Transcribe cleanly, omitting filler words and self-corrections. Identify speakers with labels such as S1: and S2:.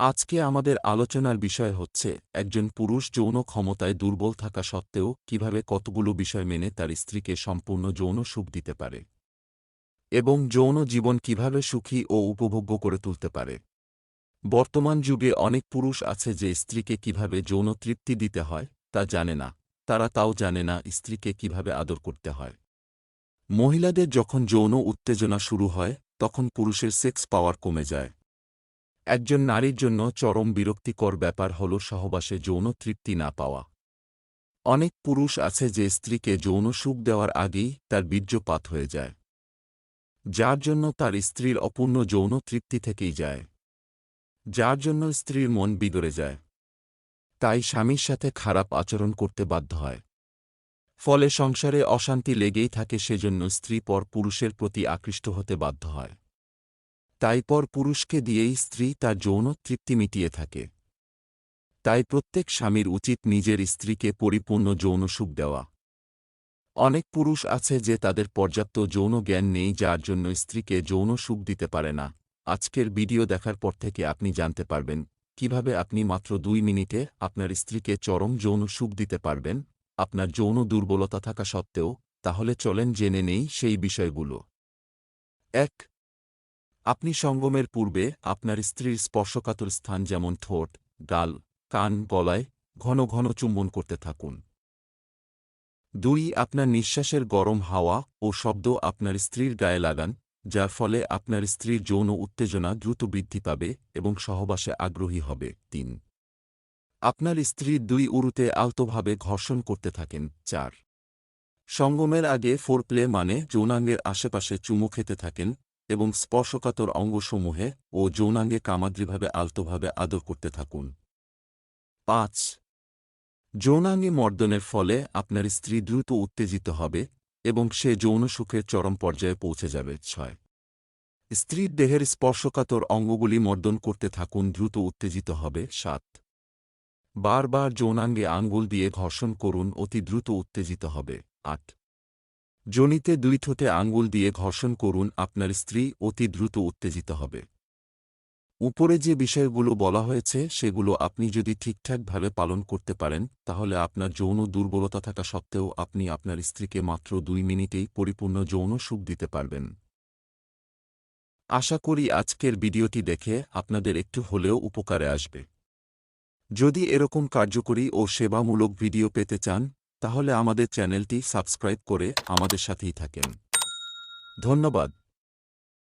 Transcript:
S1: আজকে আমাদের আলোচনার বিষয় হচ্ছে একজন পুরুষ যৌন ক্ষমতায় দুর্বল থাকা সত্ত্বেও কিভাবে কতগুলো বিষয় মেনে তার স্ত্রীকে সম্পূর্ণ যৌন সুখ দিতে পারে এবং যৌন জীবন কিভাবে সুখী ও উপভোগ্য করে তুলতে পারে। বর্তমান যুগে অনেক পুরুষ আছে যে স্ত্রীকে কিভাবে যৌন তৃপ্তি দিতে হয় তা জানে না, তারা তাও জানে না স্ত্রীকে কিভাবে আদর করতে হয়। মহিলাদের যখন যৌন উত্তেজনা শুরু হয় তখন পুরুষের সেক্স পাওয়ার কমে যায়। একজন নারীর জন্য চরম বিরক্তিকর ব্যাপার হল সহবাসে যৌন তৃপ্তি না পাওয়া। অনেক পুরুষ আছে যে স্ত্রীকে যৌন সুখ দেওয়ার আগেই তার বীর্যপাত হয়ে যায়, যার জন্য তার স্ত্রীর অপূর্ণ যৌন তৃপ্তি থেকেই যায়, যার জন্য স্ত্রীর মন বিগড়ে যায়, তাই স্বামীর সাথে খারাপ আচরণ করতে বাধ্য হয়। ফলে সংসারে অশান্তি লেগেই থাকে, সেজন্য স্ত্রী পর পুরুষের প্রতি আকৃষ্ট হতে বাধ্য হয়। তাই পর পুরুষকে দিয়েই স্ত্রী তার যৌন তৃপ্তি মিটিয়ে থাকে। তাই প্রত্যেক স্বামীর উচিত নিজের স্ত্রীকে পরিপূর্ণ যৌন সুখ দেওয়া। অনেক পুরুষ আছে যে তাদের পর্যাপ্ত যৌন জ্ঞান নেই, যার জন্য স্ত্রীকে যৌন সুখ দিতে পারে না। আজকের ভিডিও দেখার পর থেকে আপনি জানতে পারবেন কিভাবে আপনি মাত্র 2 মিনিটে আপনার স্ত্রীকে চরম যৌন সুখ দিতে পারবেন, আপনার যৌন দুর্বলতা থাকা সত্ত্বেও। তাহলে চলেন জেনে নেই সেই বিষয়গুলো। 1. আপনি সঙ্গমের পূর্বে আপনার স্ত্রীর স্পর্শকাতর স্থান যেমন ঠোঁট, গাল, কান, গলায় ঘন ঘন চুম্বন করতে থাকুন। 2. আপনার নিঃশ্বাসের গরম হাওয়া ও শব্দ আপনার স্ত্রীর গায়ে লাগান, যার ফলে আপনার স্ত্রীর যৌন উত্তেজনা দ্রুত বৃদ্ধি পাবে এবং সহবাসে আগ্রহী হবে। 3. আপনার স্ত্রীর 2 উরুতে আলতোভাবে ঘর্ষণ করতে থাকেন। 4. সঙ্গমের আগে ফোরপ্লে মানে যৌনাঙ্গের আশেপাশে চুমু খেতে থাকেন এবং স্পর্শকাতর অঙ্গসমূহে ও যৌনাঙ্গে কামাদ্রিভাবে আলতোভাবে আদর করতে থাকুন। 5. যৌনাঙ্গে মর্দনের ফলে আপনার স্ত্রী দ্রুত উত্তেজিত হবে এবং সে যৌন সুখের চরম পর্যায়ে পৌঁছে যাবে। 6. স্ত্রীর দেহের স্পর্শকাতর অঙ্গগুলি মর্দন করতে থাকুন, দ্রুত উত্তেজিত হবে। 7. বারবার যৌনাঙ্গে আঙ্গুল দিয়ে ঘর্ষণ করুন, অতি দ্রুত উত্তেজিত হবে। 8. যোনিতে 2 ঠোঁটে আঙ্গুল দিয়ে ঘর্ষণ করুন, আপনার স্ত্রী অতি দ্রুত উত্তেজিত হবে। উপরে যে বিষয়গুলো বলা হয়েছে সেগুলো আপনি যদি ঠিকঠাকভাবে পালন করতে পারেন তাহলে আপনার যৌন দুর্বলতা থাকা সত্ত্বেও আপনি আপনার স্ত্রীকে মাত্র 2 মিনিটেই পরিপূর্ণ যৌন সুখ দিতে পারবেন। আশা করি আজকের ভিডিওটি দেখে আপনাদের একটু হলেও উপকারে আসবে। যদি এরকম কার্যকরী ও সেবামূলক ভিডিও পেতে চান তাহলে আমাদের চ্যানেলটি সাবস্ক্রাইব করে আমাদের সাথেই থাকেন। ধন্যবাদ।